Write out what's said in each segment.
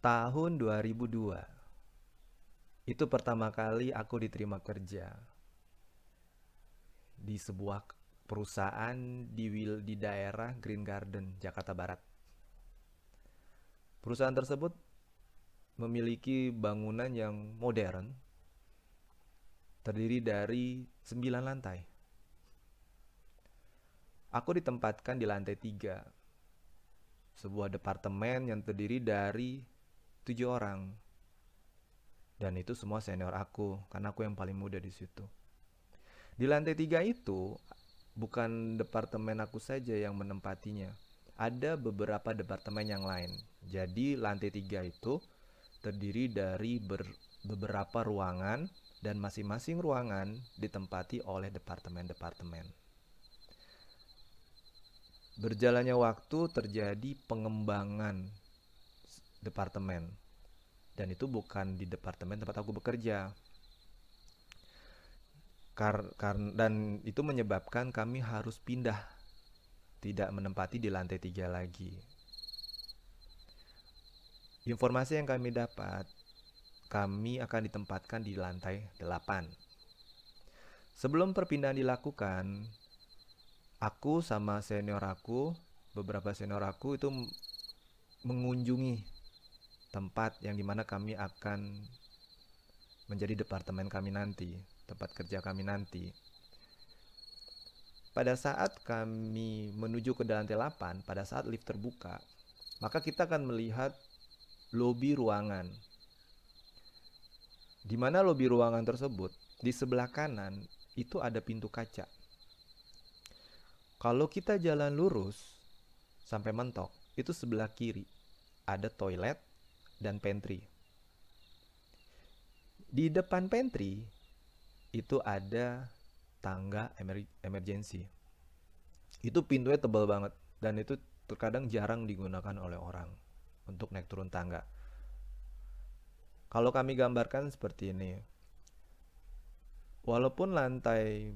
Tahun 2002, itu pertama kali aku diterima kerja di sebuah perusahaan di daerah Green Garden, Jakarta Barat. Perusahaan tersebut memiliki bangunan yang modern, terdiri dari 9 lantai. Aku ditempatkan di lantai 3, sebuah departemen yang terdiri dari 7 orang. Dan itu semua senior aku, karena aku yang paling muda di situ. Di lantai 3 itu, bukan departemen aku saja yang menempatinya. Ada beberapa departemen yang lain. Jadi lantai 3 itu terdiri dari beberapa ruangan dan masing-masing ruangan ditempati oleh departemen-departemen. Berjalannya waktu terjadi pengembangan departemen. Dan itu bukan di departemen tempat aku bekerja. Dan itu menyebabkan kami harus pindah, tidak menempati di lantai 3 lagi. Informasi yang kami dapat, kami akan ditempatkan di lantai 8. Sebelum perpindahan dilakukan, aku sama beberapa senior aku itu mengunjungi tempat yang dimana kami akan menjadi departemen kami nanti, tempat kerja kami nanti. Pada saat kami menuju ke lantai 8, pada saat lift terbuka, maka kita akan melihat lobi ruangan. Di mana lobi ruangan tersebut, di sebelah kanan itu ada pintu kaca. Kalau kita jalan lurus sampai mentok, itu sebelah kiri ada toilet dan pantry. Di depan pantry itu ada tangga emergency. Itu pintunya tebal banget dan itu terkadang jarang digunakan oleh orang untuk naik turun tangga. Kalau kami gambarkan seperti ini. Walaupun lantai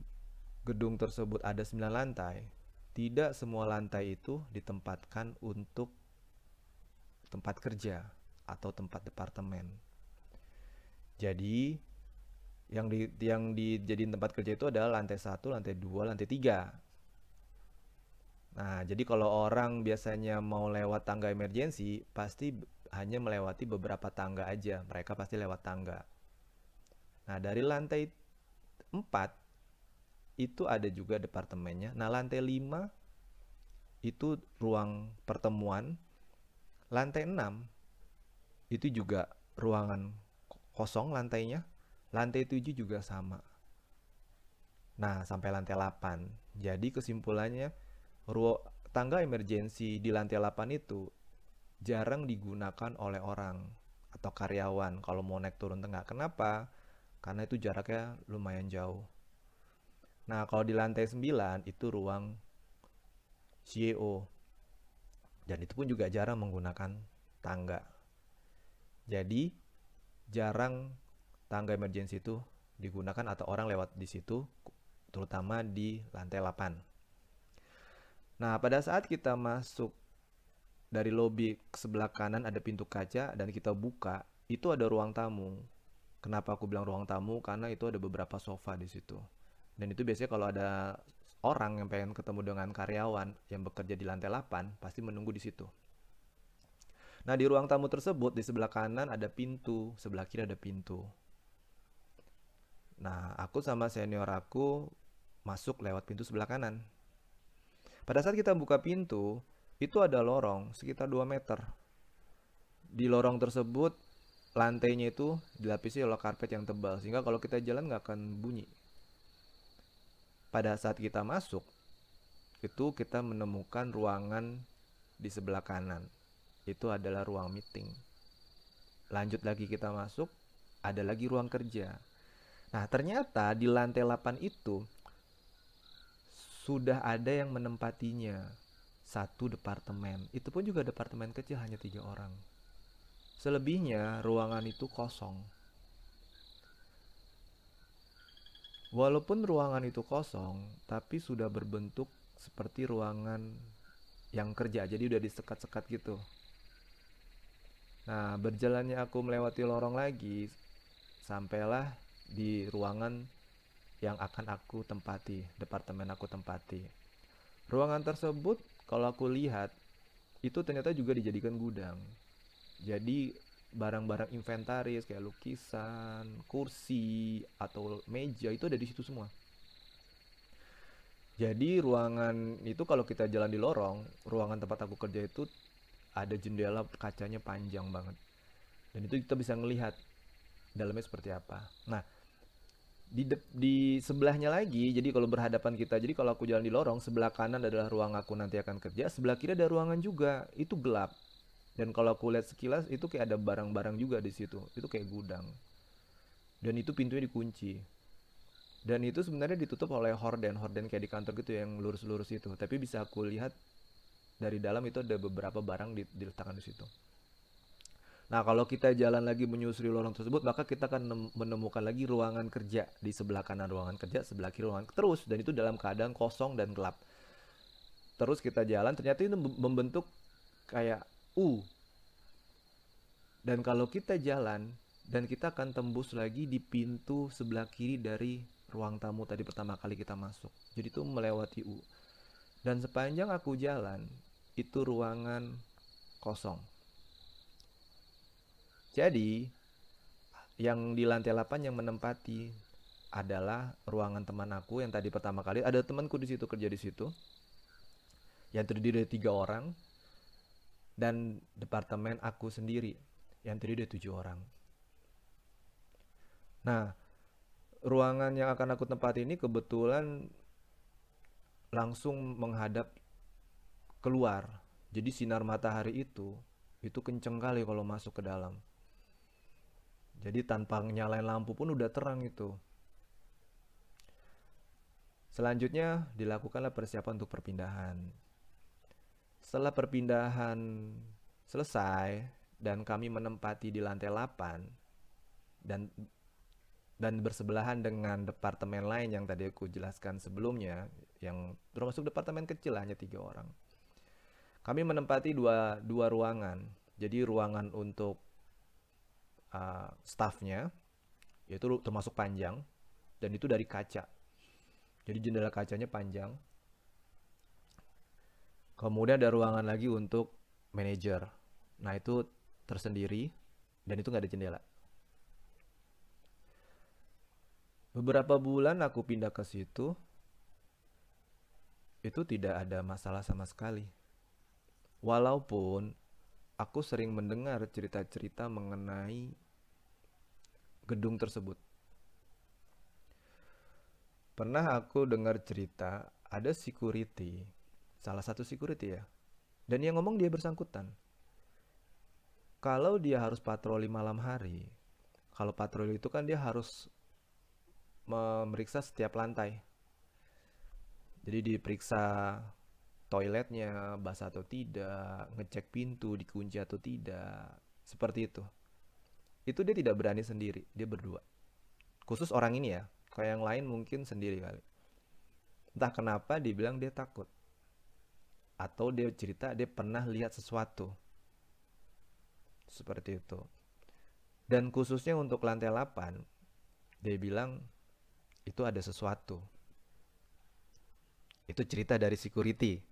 gedung tersebut ada 9 lantai, tidak semua lantai itu ditempatkan untuk tempat kerja atau tempat departemen. Jadi yang dijadiin tempat kerja itu adalah lantai 1, lantai 2, lantai 3. Nah, jadi kalau orang biasanya mau lewat tangga emergensi, pasti hanya melewati beberapa tangga aja. Mereka pasti lewat tangga. Nah, dari lantai 4 itu ada juga departemennya. Nah, lantai 5 itu ruang pertemuan. Lantai 6 itu juga ruangan kosong lantainya. Lantai 7 juga sama. Nah, sampai lantai 8. Jadi kesimpulannya, tangga emergensi di lantai 8 itu jarang digunakan oleh orang atau karyawan kalau mau naik turun tangga. Kenapa? Karena itu jaraknya lumayan jauh. Nah, kalau di lantai 9 itu ruang CEO. Dan itu pun juga jarang menggunakan tangga. Jadi, jarang tangga emergensi itu digunakan atau orang lewat di situ, terutama di lantai 8. Nah, pada saat kita masuk dari lobi ke sebelah kanan ada pintu kaca dan kita buka, itu ada ruang tamu. Kenapa aku bilang ruang tamu? Karena itu ada beberapa sofa di situ. Dan itu biasanya kalau ada orang yang pengen ketemu dengan karyawan yang bekerja di lantai 8, pasti menunggu di situ. Nah, di ruang tamu tersebut, di sebelah kanan ada pintu, sebelah kiri ada pintu. Nah, aku sama senior aku masuk lewat pintu sebelah kanan. Pada saat kita buka pintu, itu ada lorong sekitar 2 meter. Di lorong tersebut, lantainya itu dilapisi oleh karpet yang tebal, sehingga kalau kita jalan nggak akan bunyi. Pada saat kita masuk, itu kita menemukan ruangan di sebelah kanan. Itu adalah ruang meeting. Lanjut lagi kita masuk, ada lagi ruang kerja. Nah, ternyata di lantai 8 itu sudah ada yang menempatinya. Satu departemen. Itu pun juga departemen kecil, hanya 3 orang. Selebihnya ruangan itu kosong. Walaupun ruangan itu kosong, tapi sudah berbentuk seperti ruangan yang kerja. Jadi udah disekat-sekat gitu. Nah, berjalannya aku melewati lorong lagi, sampailah di ruangan yang akan aku tempati, departemen aku tempati. Ruangan tersebut kalau aku lihat itu ternyata juga dijadikan gudang. Jadi barang-barang inventaris kayak lukisan, kursi, atau meja itu ada di situ semua. Jadi ruangan itu kalau kita jalan di lorong, ruangan tempat aku kerja itu ada jendela kacanya panjang banget. Dan itu kita bisa ngelihat dalamnya seperti apa. Nah, di sebelahnya lagi, jadi kalau berhadapan kita, jadi kalau aku jalan di lorong, sebelah kanan adalah ruang aku nanti akan kerja, sebelah kiri ada ruangan juga, itu gelap. Dan kalau aku lihat sekilas itu kayak ada barang-barang juga di situ, itu kayak gudang. Dan itu pintunya dikunci. Dan itu sebenarnya ditutup oleh horden, horden kayak di kantor gitu yang lurus-lurus itu. Tapi bisa aku lihat dari dalam itu ada beberapa barang diletakkan di situ. Nah, kalau kita jalan lagi menyusuri lorong tersebut, maka kita akan menemukan lagi ruangan kerja di sebelah kanan ruangan kerja, sebelah kiri ruangan terus, dan itu dalam keadaan kosong dan gelap. Terus kita jalan, ternyata itu membentuk kayak U. Dan kalau kita jalan dan kita akan tembus lagi di pintu sebelah kiri dari ruang tamu tadi pertama kali kita masuk. Jadi itu melewati U. Dan sepanjang aku jalan, itu ruangan kosong. Jadi, yang di lantai 8 yang menempati adalah ruangan teman aku yang tadi pertama kali. Ada temanku di situ kerja di situ, yang terdiri dari 3 orang, dan departemen aku sendiri yang terdiri dari 7 orang. Nah, ruangan yang akan aku tempati ini kebetulan langsung menghadap keluar. Jadi sinar matahari itu kenceng kali kalau masuk ke dalam. Jadi tanpa nyalain lampu pun udah terang itu. Selanjutnya dilakukanlah persiapan untuk perpindahan. Setelah perpindahan selesai dan kami menempati di lantai 8 dan bersebelahan dengan departemen lain yang tadi aku jelaskan sebelumnya, yang termasuk departemen kecil hanya 3 orang. Kami menempati dua ruangan. Jadi ruangan untuk staffnya, yaitu termasuk panjang, dan itu dari kaca. Jadi jendela kacanya panjang. Kemudian ada ruangan lagi untuk manajer. Nah itu tersendiri, dan itu nggak ada jendela. Beberapa bulan aku pindah ke situ, itu tidak ada masalah sama sekali. Walaupun aku sering mendengar cerita-cerita mengenai gedung tersebut. Pernah aku dengar cerita ada security, salah satu security ya, dan yang ngomong dia bersangkutan. Kalau dia harus patroli malam hari, kalau patroli itu kan dia harus memeriksa setiap lantai. Jadi diperiksa toiletnya basah atau tidak, ngecek pintu dikunci atau tidak, seperti itu. Itu dia tidak berani sendiri, dia berdua. Khusus orang ini ya, kayak yang lain mungkin sendiri kali. Entah kenapa dibilang dia takut. Atau dia cerita dia pernah lihat sesuatu. Seperti itu. Dan khususnya untuk lantai 8, dia bilang itu ada sesuatu. Itu cerita dari security.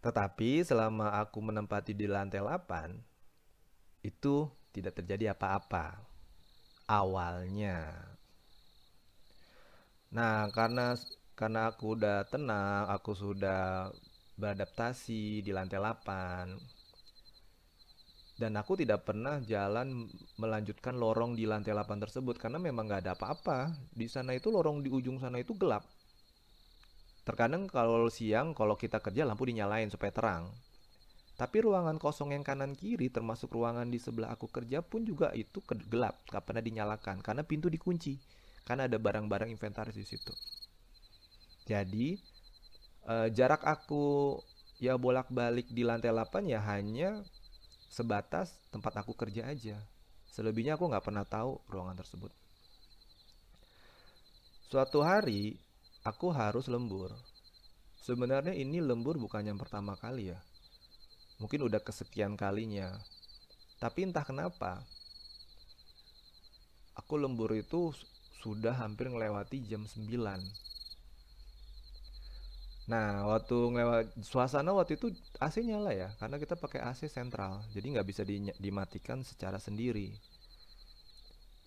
Tetapi selama aku menempati di lantai 8, itu tidak terjadi apa-apa. Awalnya. Nah, karena aku udah tenang, aku sudah beradaptasi di lantai 8, dan aku tidak pernah jalan melanjutkan lorong di lantai 8 tersebut karena memang nggak ada apa-apa. Di sana itu lorong di ujung sana itu gelap. Terkadang kalau siang kalau kita kerja lampu dinyalain supaya terang. Tapi ruangan kosong yang kanan kiri termasuk ruangan di sebelah aku kerja pun juga itu gelap, nggak pernah dinyalakan karena pintu dikunci. Karena ada barang-barang inventaris di situ. Jadi jarak aku ya bolak-balik di lantai 8 ya hanya sebatas tempat aku kerja aja. Selebihnya aku nggak pernah tahu ruangan tersebut. Suatu hari aku harus lembur. Sebenarnya ini lembur bukan yang pertama kali ya. Mungkin udah kesekian kalinya. Tapi entah kenapa, aku lembur itu sudah hampir melewati jam 9. Nah, waktu ngelewat suasana waktu itu AC nyala ya, karena kita pakai AC sentral, jadi nggak bisa dimatikan secara sendiri.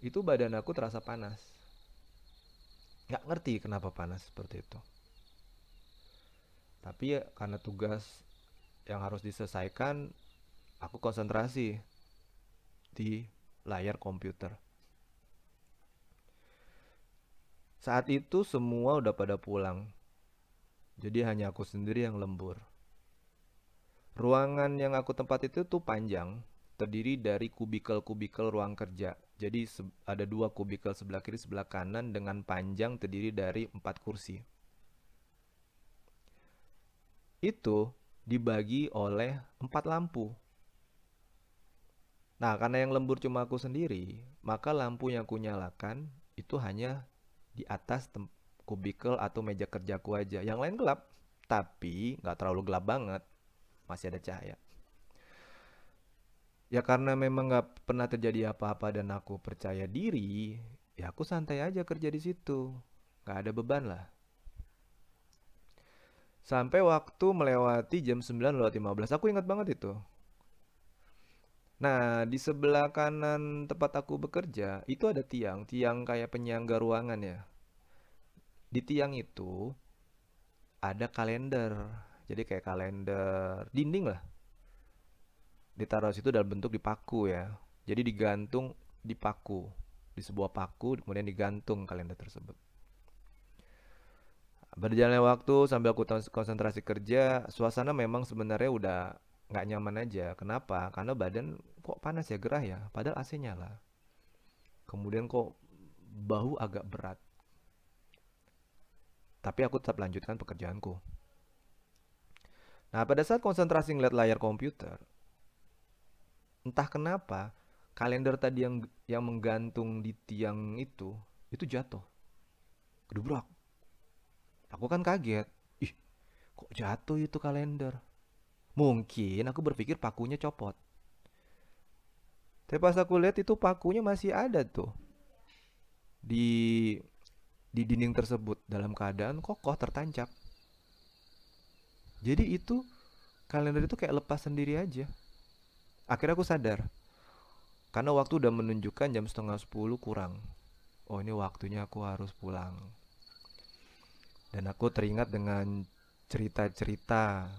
Itu badan aku terasa panas. Nggak ngerti kenapa panas seperti itu. Tapi ya, karena tugas yang harus diselesaikan, aku konsentrasi di layar komputer. Saat itu semua udah pada pulang, jadi hanya aku sendiri yang lembur. Ruangan yang aku tempat itu tuh panjang, terdiri dari kubikel-kubikel ruang kerja. Jadi ada 2 kubikel sebelah kiri sebelah kanan dengan panjang terdiri dari 4 kursi. Itu dibagi oleh 4 lampu. Nah, karena yang lembur cuma aku sendiri, maka lampu yang aku nyalakan itu hanya di atas kubikel atau meja kerjaku aja. Yang lain gelap, tapi nggak terlalu gelap banget, masih ada cahaya. Ya karena memang nggak pernah terjadi apa-apa dan aku percaya diri, ya aku santai aja kerja di situ, nggak ada beban lah. Sampai waktu melewati jam 9:15, aku ingat banget itu. Nah, di sebelah kanan tempat aku bekerja, itu ada tiang kayak penyangga ruangan ya. Di tiang itu ada kalender, jadi kayak kalender dinding lah. Ditaruh situ dalam bentuk dipaku ya. Jadi digantung di paku, di sebuah paku, kemudian digantung kalender tersebut. Berjalannya waktu sambil aku konsentrasi kerja, suasana memang sebenarnya udah nggak nyaman aja. Kenapa? Karena badan kok panas ya, gerah ya, padahal AC nyala. Kemudian kok bahu agak berat. Tapi aku tetap lanjutkan pekerjaanku. Nah, pada saat konsentrasi ngeliat layar komputer, entah kenapa kalender tadi yang menggantung di tiang itu jatuh. Kedubrak. Aku kan kaget. Ih, kok jatuh itu kalender? Mungkin aku berpikir pakunya copot. Tapi pas aku lihat itu pakunya masih ada tuh di dinding tersebut dalam keadaan kokoh tertancap. Jadi itu kalender itu kayak lepas sendiri aja. Akhirnya aku sadar karena waktu udah menunjukkan jam setengah 10 kurang. Oh, ini waktunya aku harus pulang. Dan aku teringat dengan cerita-cerita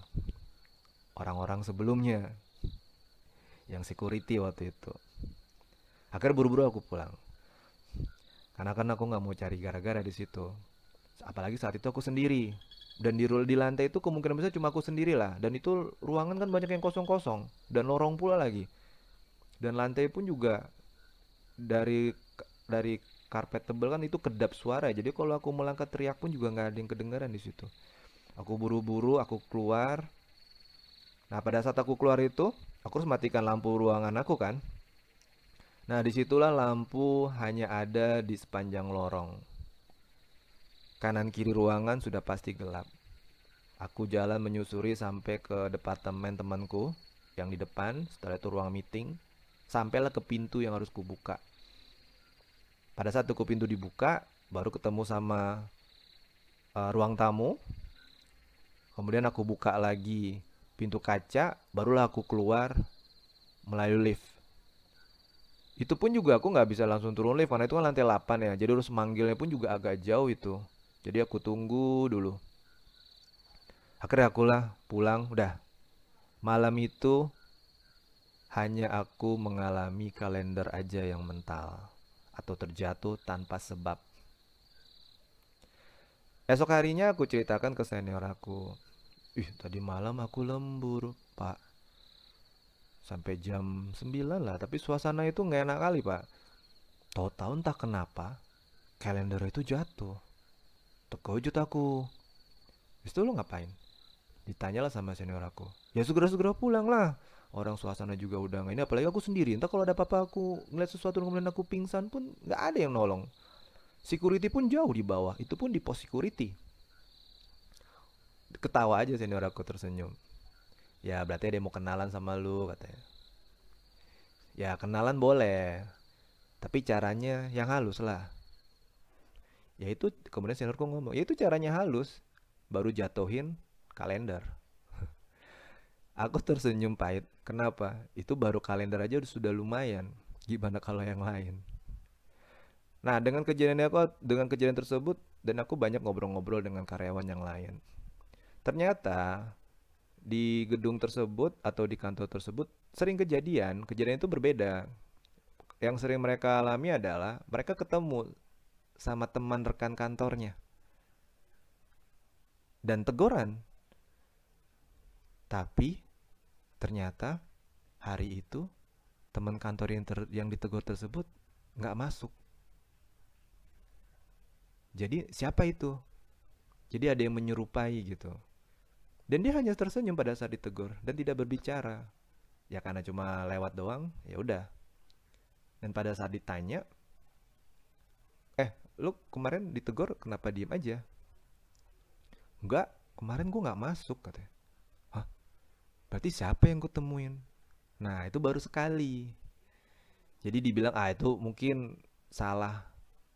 orang-orang sebelumnya yang security waktu itu. Akhirnya buru-buru aku pulang. Karena kan aku nggak mau cari gara-gara di situ. Apalagi saat itu aku sendiri. Dan di lantai itu kemungkinan besar cuma aku sendiri lah. Dan itu ruangan kan banyak yang kosong-kosong. Dan lorong pula lagi. Dan lantai pun juga dari dari karpet tebal kan itu kedap suara. Jadi kalau aku melangkah teriak pun juga nggak ada yang kedengaran di situ. Aku buru-buru, aku keluar. Nah, pada saat aku keluar itu, aku harus matikan lampu ruangan aku kan. Nah, disitulah lampu hanya ada di sepanjang lorong. Kanan kiri ruangan sudah pasti gelap. Aku jalan menyusuri sampai ke departemen temanku yang di depan, setelah itu ruang meeting. Sampailah ke pintu yang harus kubuka. Pada saat itu pintu dibuka, baru ketemu sama ruang tamu. Kemudian aku buka lagi pintu kaca, barulah aku keluar melalui lift. Itu pun juga aku nggak bisa langsung turun lift karena itu kan lantai 8 ya. Jadi harus manggilnya pun juga agak jauh itu. Jadi aku tunggu dulu. Akhirnya akulah pulang, udah. Malam itu hanya aku mengalami kalender aja yang mental atau terjatuh tanpa sebab. Esok harinya aku ceritakan ke senior aku. Ih, tadi malam aku lembur, Pak. Sampai jam 9 lah, tapi suasana itu nggak enak kali, Pak. Tahu-tahu entah kenapa, kalender itu jatuh. Terkejut aku. Itu lo ngapain? Ditanyalah sama senior aku. Ya segera-segera pulang lah. Orang suasana juga udah nggak ini, apalagi aku sendiri. Entah kalau ada apa-apa aku ngeliat sesuatu kemudian aku pingsan pun nggak ada yang nolong. Security pun jauh di bawah, itu pun di pos security. Ketawa aja senior aku tersenyum. Ya berarti dia mau kenalan sama lu katanya. Ya kenalan boleh, tapi caranya yang halus lah. Ya itu kemudian seniorku ngomong, ya itu caranya halus. Baru jatuhin kalender. Aku tersenyum pahit. Kenapa? Itu baru kalender aja sudah lumayan. Gimana kalau yang lain? Nah, dengan kejadian tersebut dan aku banyak ngobrol-ngobrol dengan karyawan yang lain. Ternyata di gedung tersebut atau di kantor tersebut sering kejadian itu berbeda. Yang sering mereka alami adalah mereka ketemu sama teman rekan kantornya dan teguran. Tapi ternyata hari itu teman kantor yang ditegur tersebut nggak masuk. Jadi siapa itu? Jadi ada yang menyerupai gitu. Dan dia hanya tersenyum pada saat ditegur dan tidak berbicara. Ya karena cuma lewat doang, ya udah. Dan pada saat ditanya, lu kemarin ditegur kenapa diem aja? Enggak, kemarin gua nggak masuk katanya. Hah? Berarti siapa yang kutemuin? Nah, itu baru sekali. Jadi dibilang, itu mungkin salah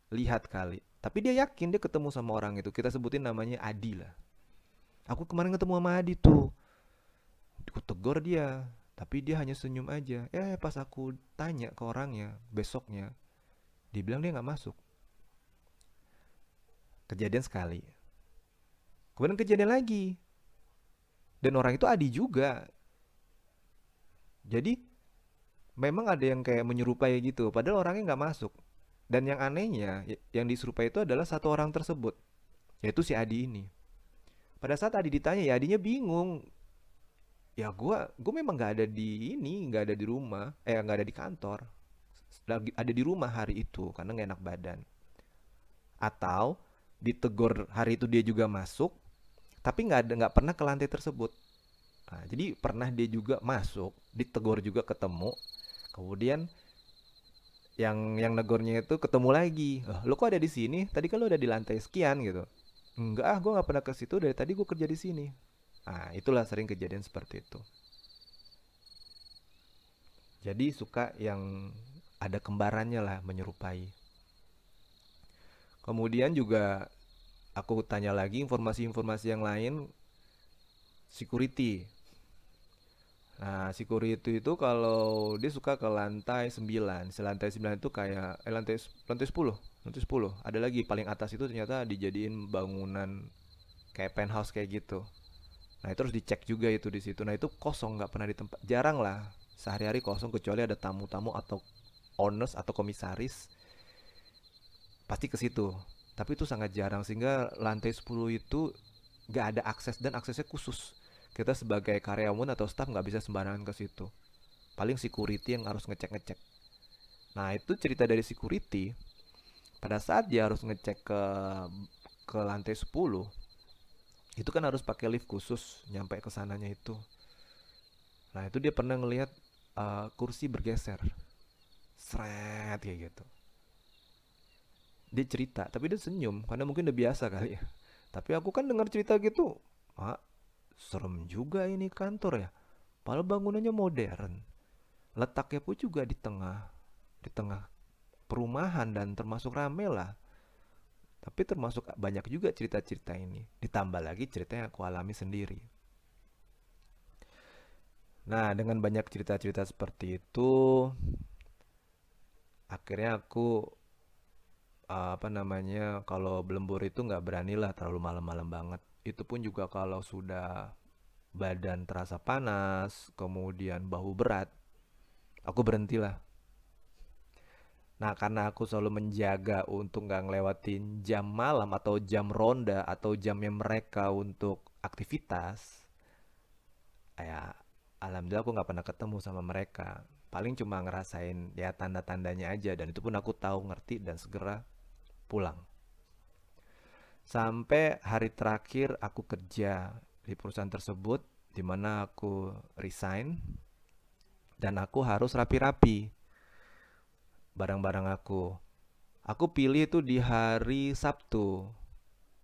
lihat kali. Tapi dia yakin dia ketemu sama orang itu. Kita sebutin namanya Adi lah. Aku kemarin ketemu sama Adi tuh. Aku tegur dia, tapi dia hanya senyum aja. Pas aku tanya ke orangnya besoknya, dia bilang dia nggak masuk. Kejadian sekali. Kemudian kejadian lagi. Dan orang itu Adi juga. Jadi memang ada yang kayak menyerupai gitu. Padahal orangnya nggak masuk. Dan yang anehnya, yang diserupai itu adalah satu orang tersebut. Yaitu si Adi ini. Pada saat Adi ditanya, ya Adinya bingung. Ya gue memang nggak ada di ini, nggak ada di rumah, nggak ada di kantor, lagi ada di rumah hari itu karena nggak enak badan. Atau ditegur hari itu dia juga masuk, tapi nggak pernah ke lantai tersebut. Nah, jadi pernah dia juga masuk, ditegur juga ketemu, kemudian yang negornya itu ketemu lagi. Lo kok ada di sini? Tadi kan lo udah di lantai sekian gitu. Enggak, gue nggak pernah ke situ, dari tadi gue kerja di sini. Nah, itulah sering kejadian seperti itu. Jadi suka yang ada kembarannya lah menyerupai. Kemudian juga aku tanya lagi informasi-informasi yang lain, security. Nah, security itu kalau dia suka ke lantai 9. Lantai 9 itu kayak lantai 10, lantai 10. Ada lagi paling atas itu ternyata dijadiin bangunan kayak penthouse kayak gitu. Nah, itu harus dicek juga itu di situ. Nah, itu kosong, nggak pernah di tempat. Jarang lah. Sehari-hari kosong kecuali ada tamu-tamu atau owners atau komisaris pasti ke situ. Tapi itu sangat jarang sehingga lantai 10 itu nggak ada akses dan aksesnya khusus. Kita sebagai karyawan atau staff nggak bisa sembarangan ke situ. Paling security yang harus ngecek-ngecek. Nah, itu cerita dari security. Pada saat dia harus ngecek ke lantai 10, itu kan harus pakai lift khusus nyampe ke sananya itu. Nah, itu dia pernah ngelihat kursi bergeser. Seret kayak gitu. Dia cerita, tapi dia senyum karena mungkin udah biasa kali ya. Tapi aku kan dengar cerita gitu, serem juga ini kantor ya. Padahal bangunannya modern. Letaknya pun juga di tengah perumahan dan termasuk rame lah. Tapi termasuk banyak juga cerita-cerita ini. Ditambah lagi cerita yang aku alami sendiri. Nah, dengan banyak cerita-cerita seperti itu, akhirnya aku apa namanya, kalau belembur itu nggak beranilah terlalu malam-malam banget. Itu pun juga kalau sudah badan terasa panas, kemudian bahu berat, aku berhentilah. Nah, karena aku selalu menjaga untuk nggak ngelewatin jam malam atau jam ronda atau jamnya mereka untuk aktivitas, ya alhamdulillah aku nggak pernah ketemu sama mereka. Paling cuma ngerasain ya tanda-tandanya aja dan itu pun aku tahu ngerti dan segera pulang. Sampai hari terakhir aku kerja di perusahaan tersebut di mana aku resign dan aku harus rapi-rapi barang-barang aku. Aku pilih itu di hari Sabtu.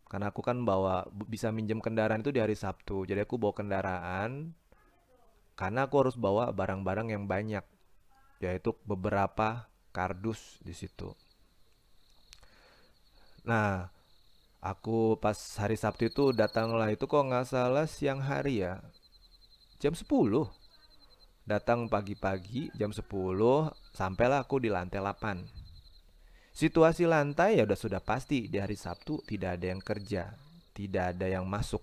Karena aku kan bisa minjem kendaraan itu di hari Sabtu. Jadi aku bawa kendaraan karena aku harus bawa barang-barang yang banyak, yaitu beberapa kardus di situ. Nah, aku pas hari Sabtu itu datanglah itu kok nggak salah siang hari ya, jam 10. Datang pagi-pagi jam 10, sampailah aku di lantai 8. Situasi lantai ya sudah pasti di hari Sabtu tidak ada yang kerja, tidak ada yang masuk.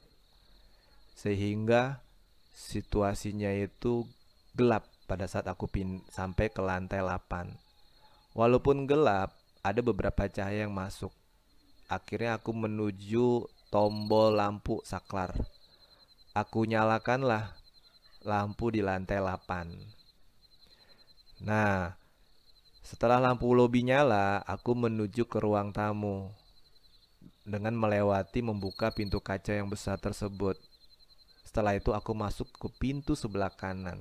Sehingga situasinya itu gelap pada saat aku sampai ke lantai 8. Walaupun gelap, ada beberapa cahaya yang masuk. Akhirnya aku menuju tombol lampu saklar. Aku nyalakanlah lampu di lantai 8. Nah, setelah lampu lobi nyala, aku menuju ke ruang tamu dengan membuka pintu kaca yang besar tersebut. Setelah itu aku masuk ke pintu sebelah kanan.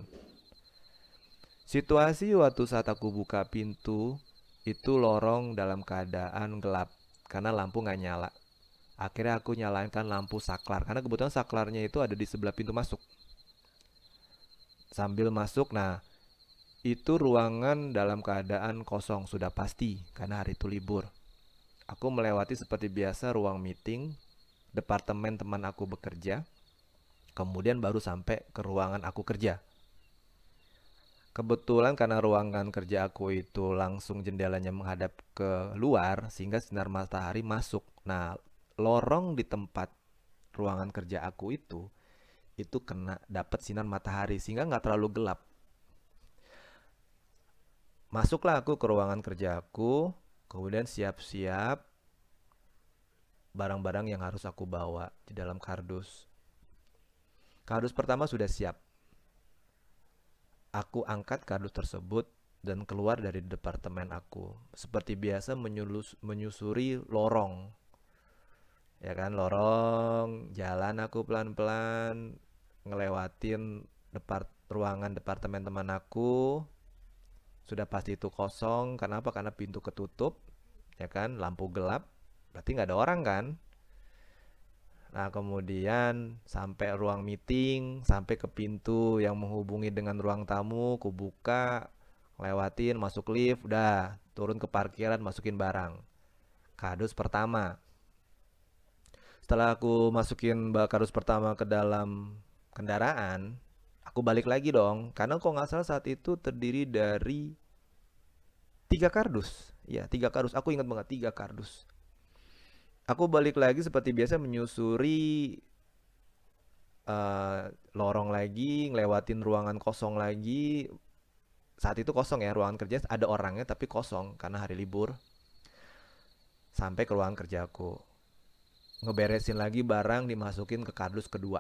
Situasi waktu saat aku buka pintu itu lorong dalam keadaan gelap karena lampu nggak nyala. Akhirnya aku nyalakan lampu saklar karena kebetulan saklarnya itu ada di sebelah pintu masuk. Sambil masuk, nah itu ruangan dalam keadaan kosong sudah pasti karena hari itu libur. Aku melewati seperti biasa ruang meeting, departemen teman aku bekerja, kemudian baru sampai ke ruangan aku kerja. Kebetulan karena ruangan kerja aku itu langsung jendelanya menghadap ke luar sehingga sinar matahari masuk. Nah, lorong di tempat ruangan kerja aku itu kena dapat sinar matahari sehingga nggak terlalu gelap. Masuklah aku ke ruangan kerja aku, kemudian siap-siap barang-barang yang harus aku bawa di dalam kardus. Kardus pertama sudah siap. Aku angkat kardus tersebut dan keluar dari departemen aku. Seperti biasa menyusuri lorong. Ya kan, lorong, jalan aku pelan-pelan ngelewatin ruangan departemen teman aku. Sudah pasti itu kosong. Kenapa? Karena pintu ketutup, ya kan, lampu gelap. Berarti nggak ada orang kan? Nah, kemudian sampai ruang meeting, sampai ke pintu yang menghubungi dengan ruang tamu, ku buka, lewatin, masuk lift, udah turun ke parkiran, masukin barang. Kardus pertama. Setelah aku masukin kardus pertama ke dalam kendaraan, aku balik lagi dong, karena kok nggak salah saat itu terdiri dari 3 kardus. Ya, 3 kardus. Aku ingat banget 3 kardus. Aku balik lagi seperti biasa menyusuri lorong lagi, ngelewatin ruangan kosong lagi. Saat itu kosong ya, ruangan kerja ada orangnya tapi kosong karena hari libur. Sampai ke ruangan kerjaku. Ngeberesin lagi barang, dimasukin ke kardus kedua.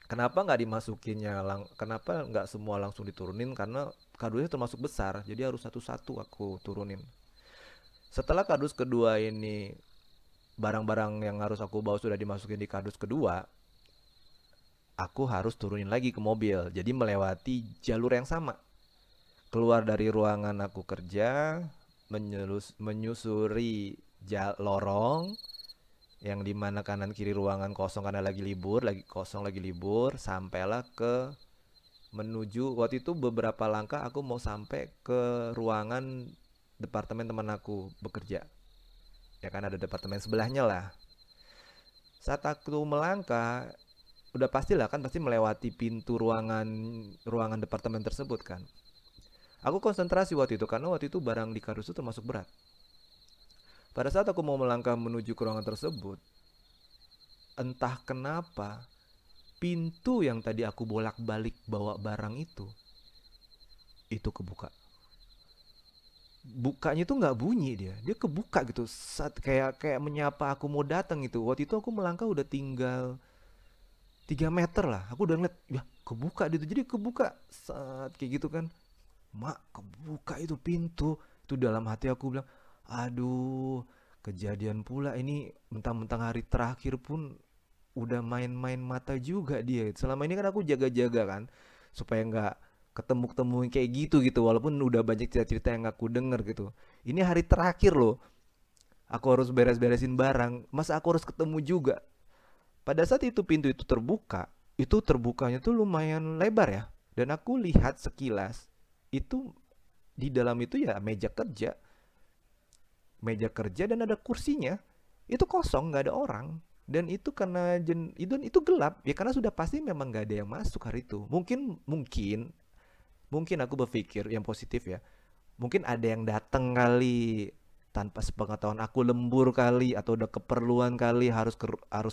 Kenapa nggak dimasukinnya kenapa nggak semua langsung diturunin? Karena kardusnya termasuk besar, jadi harus satu-satu aku turunin. Setelah kardus kedua ini, barang-barang yang harus aku bawa sudah dimasukin di kardus kedua, aku harus turunin lagi ke mobil. Jadi melewati jalur yang sama. Keluar dari ruangan aku kerja, menyusuri lorong yang dimana kanan kiri ruangan kosong karena lagi libur, lagi kosong lagi libur, sampailah ke menuju waktu itu beberapa langkah aku mau sampai ke ruangan departemen teman aku bekerja. Ya kan ada departemen sebelahnya lah. Saat aku melangkah, udah pastilah kan pasti melewati pintu ruangan departemen tersebut kan. Aku konsentrasi waktu itu karena waktu itu barang di kardus itu termasuk berat. Pada saat aku mau melangkah menuju ke ruangan tersebut, entah kenapa pintu yang tadi aku bolak-balik bawa barang itu kebuka. Bukanya tuh nggak bunyi, dia kebuka gitu saat kayak menyapa aku mau datang itu. Waktu itu aku melangkah udah tinggal 3 meter lah, aku udah ngeliat ya kebuka gitu, jadi kebuka saat kayak gitu kan, mak kebuka itu pintu. Itu dalam hati aku bilang, aduh kejadian pula ini, mentang-mentang hari terakhir pun udah main-main mata juga dia. Selama ini kan aku jaga-jaga kan supaya nggak ketemu kayak gitu walaupun udah banyak cerita-cerita yang aku denger gitu. Ini hari terakhir loh, aku harus beres-beresin barang, masa aku harus ketemu juga. Pada saat itu pintu itu terbuka, itu terbukanya tuh lumayan lebar ya. Dan aku lihat sekilas itu di dalam itu ya meja kerja dan ada kursinya. Itu kosong, nggak ada orang. Dan itu karena itu gelap ya, karena sudah pasti memang nggak ada yang masuk hari itu. Mungkin aku berpikir yang positif ya. Mungkin ada yang datang kali tanpa sepengetahuan aku, lembur kali, atau udah keperluan kali harus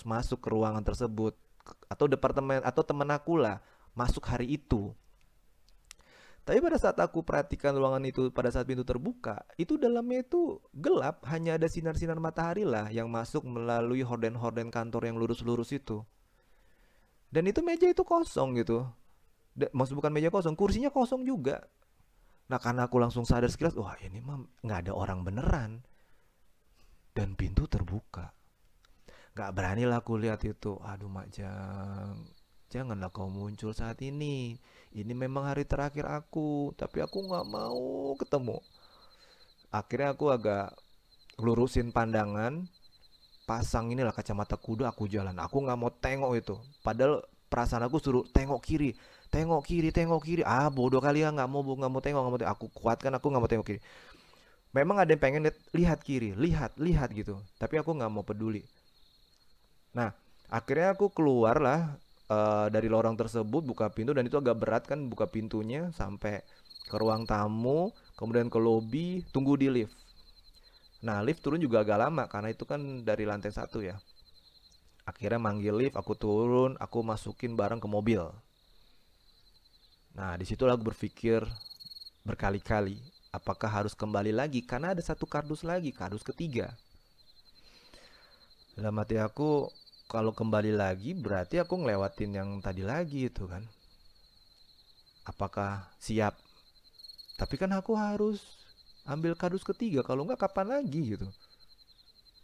masuk ke ruangan tersebut, atau departemen atau temen aku lah masuk hari itu. Tapi pada saat aku perhatikan ruangan itu, pada saat pintu terbuka, itu dalamnya itu gelap, hanya ada sinar-sinar matahari lah yang masuk melalui horden-horden kantor yang lurus-lurus itu. Dan itu meja itu kosong gitu. Maksud bukan meja kosong, kursinya kosong juga. Nah, karena aku langsung sadar sekilas, wah ini mah nggak ada orang beneran. Dan pintu terbuka. Nggak berani lah aku lihat itu. Aduh Majang, janganlah kau muncul saat ini. Ini memang hari terakhir aku, tapi aku nggak mau ketemu. Akhirnya aku agak lurusin pandangan, pasang inilah kacamata kuda, aku jalan. Aku nggak mau tengok itu. Padahal perasaan aku suruh tengok kiri, tengok kiri, tengok kiri. Ah bodoh kali ya, nggak mau tengok, nggak mau tengok. Aku kuatkan, aku nggak mau tengok kiri. Memang ada yang pengen lihat kiri, lihat gitu. Tapi aku nggak mau peduli. Nah, akhirnya aku keluar lah dari lorong tersebut, buka pintu, dan itu agak berat kan buka pintunya sampai ke ruang tamu, kemudian ke lobi, tunggu di lift. Nah, lift turun juga agak lama karena itu kan dari lantai 1 ya. Akhirnya manggil lift, aku turun, aku masukin barang ke mobil. Nah, disitulah aku berpikir berkali-kali, apakah harus kembali lagi? Karena ada satu kardus lagi, kardus ketiga. Dalam hati aku, kalau kembali lagi berarti aku ngelewatin yang tadi lagi itu kan. Apakah siap? Tapi kan aku harus ambil kardus ketiga, kalau nggak kapan lagi gitu.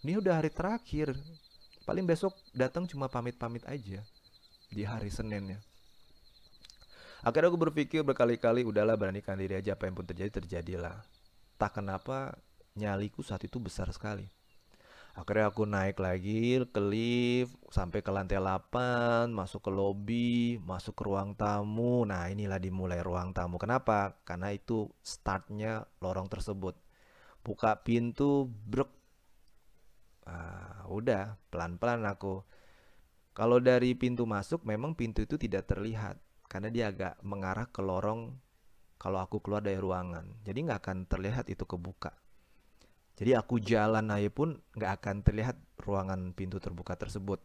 Ini udah hari terakhir. Paling besok datang cuma pamit-pamit aja di hari Seninnya. Akhirnya aku berpikir berkali-kali, udahlah beranikan diri aja, apa yang pun terjadi terjadilah. Tak kenapa nyaliku saat itu besar sekali. Akhirnya aku naik lagi ke lift sampai ke lantai 8, masuk ke lobi, masuk ke ruang tamu. Nah, inilah dimulai ruang tamu. Kenapa? Karena itu startnya lorong tersebut. Buka pintu, brek. Udah, pelan-pelan aku. Kalau dari pintu masuk, memang pintu itu tidak terlihat. Karena dia agak mengarah ke lorong kalau aku keluar dari ruangan. Jadi nggak akan terlihat itu kebuka. Jadi aku jalan aja pun nggak akan terlihat ruangan pintu terbuka tersebut.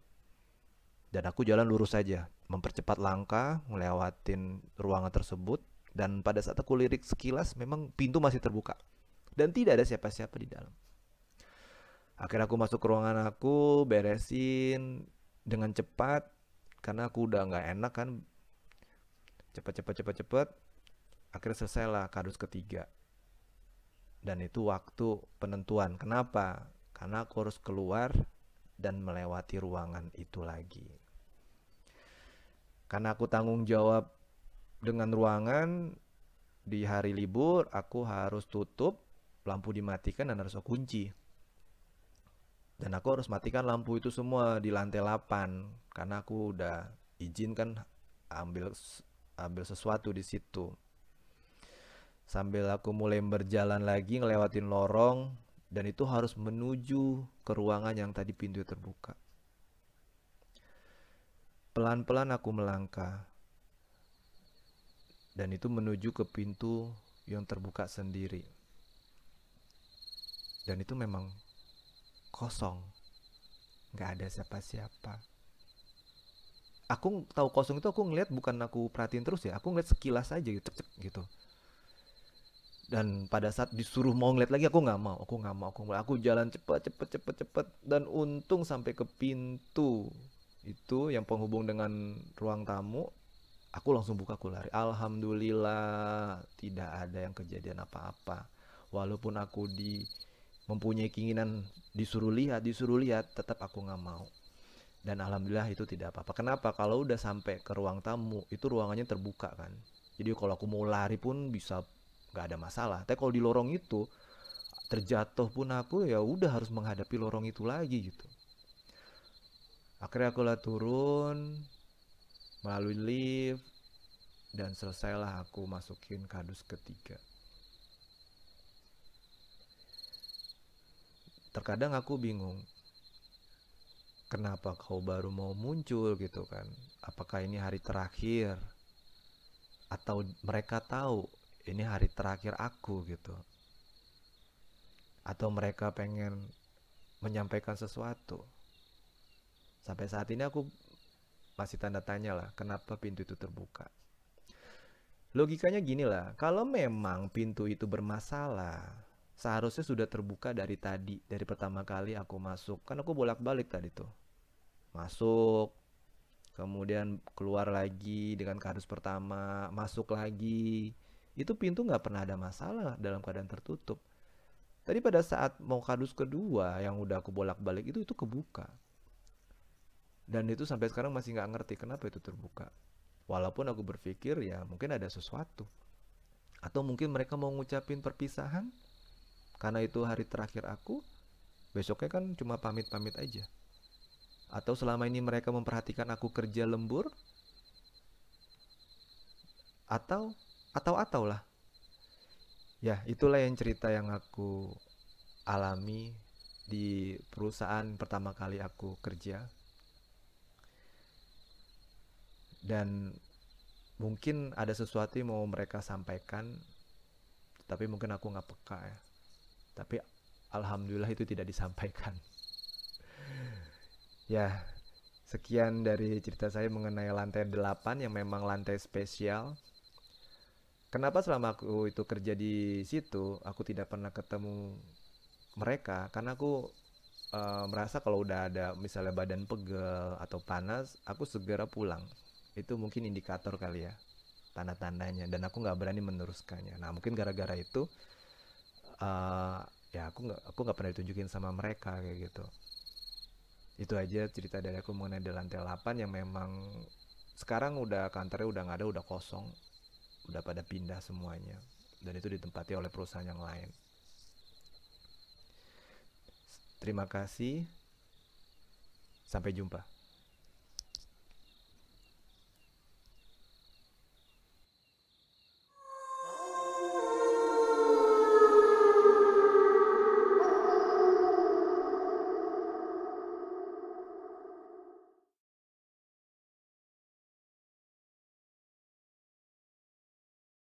Dan aku jalan lurus saja, mempercepat langkah, ngelewatin ruangan tersebut. Dan pada saat aku lirik sekilas, memang pintu masih terbuka. Dan tidak ada siapa-siapa di dalam. Akhirnya aku masuk ke ruangan aku, beresin dengan cepat. Karena aku udah nggak enak kan. Cepat. Akhirnya selesailah kardus ketiga. Dan itu waktu penentuan. Kenapa? Karena aku harus keluar dan melewati ruangan itu lagi. Karena aku tanggung jawab dengan ruangan, di hari libur aku harus tutup, lampu dimatikan dan harus aku kunci. Dan aku harus matikan lampu itu semua di lantai 8 karena aku udah izin kan ambil sesuatu di situ. Sambil aku mulai berjalan lagi ngelewatin lorong, dan itu harus menuju ke ruangan yang tadi pintu terbuka. Pelan-pelan aku melangkah, dan itu menuju ke pintu yang terbuka sendiri. Dan itu memang kosong, gak ada siapa-siapa. Aku tahu kosong itu, aku ngeliat, bukan aku perhatiin terus ya, aku ngeliat sekilas aja gitu. Dan pada saat disuruh mau ngeliat lagi, aku nggak mau, aku jalan cepet, dan untung sampai ke pintu itu yang penghubung dengan ruang tamu, aku langsung buka, aku lari. Alhamdulillah tidak ada yang kejadian apa-apa. Walaupun aku mempunyai keinginan disuruh lihat, tetap aku nggak mau. Dan alhamdulillah itu tidak apa-apa. Kenapa? Kalau udah sampai ke ruang tamu, itu ruangannya terbuka kan. Jadi kalau aku mau lari pun bisa, nggak ada masalah. Tapi kalau di lorong itu terjatuh pun aku ya udah harus menghadapi lorong itu lagi gitu. Akhirnya aku lah turun, melalui lift, dan selesailah aku masukin kardus ketiga. Terkadang aku bingung, kenapa kau baru mau muncul gitu kan? Apakah ini hari terakhir? Atau mereka tahu ini hari terakhir aku gitu? Atau mereka pengen menyampaikan sesuatu? Sampai saat ini aku masih tanda tanya lah, kenapa pintu itu terbuka? Logikanya gini lah, kalau memang pintu itu bermasalah, seharusnya sudah terbuka dari tadi, dari pertama kali aku masuk. Kan aku bolak-balik tadi tuh. Masuk, kemudian keluar lagi dengan kardus pertama, masuk lagi. Itu pintu nggak pernah ada masalah dalam keadaan tertutup. Tadi pada saat mau kardus kedua yang udah aku bolak-balik itu kebuka. Dan itu sampai sekarang masih nggak ngerti kenapa itu terbuka. Walaupun aku berpikir ya mungkin ada sesuatu. Atau mungkin mereka mau ngucapin perpisahan karena itu hari terakhir aku. Besoknya kan cuma pamit-pamit aja. Atau selama ini mereka memperhatikan aku kerja lembur. Atau lah. Ya itulah yang cerita yang aku alami di perusahaan pertama kali aku kerja. Dan mungkin ada sesuatu yang mau mereka sampaikan, tapi mungkin aku nggak peka ya. Tapi alhamdulillah itu tidak disampaikan. Ya, sekian dari cerita saya mengenai lantai 8 yang memang lantai spesial. Kenapa selama aku itu kerja di situ, aku tidak pernah ketemu mereka? Karena aku merasa kalau udah ada misalnya badan pegel atau panas, aku segera pulang. Itu mungkin indikator kali ya, tanda-tandanya. Dan aku nggak berani meneruskannya. Nah, mungkin gara-gara itu, eh, ya aku nggak pernah ditunjukin sama mereka kayak gitu. Itu aja cerita dari aku mengenai di lantai 8 yang memang sekarang udah kantornya udah nggak ada, udah kosong, udah pada pindah semuanya, dan itu ditempati oleh perusahaan yang lain. Terima kasih, sampai jumpa.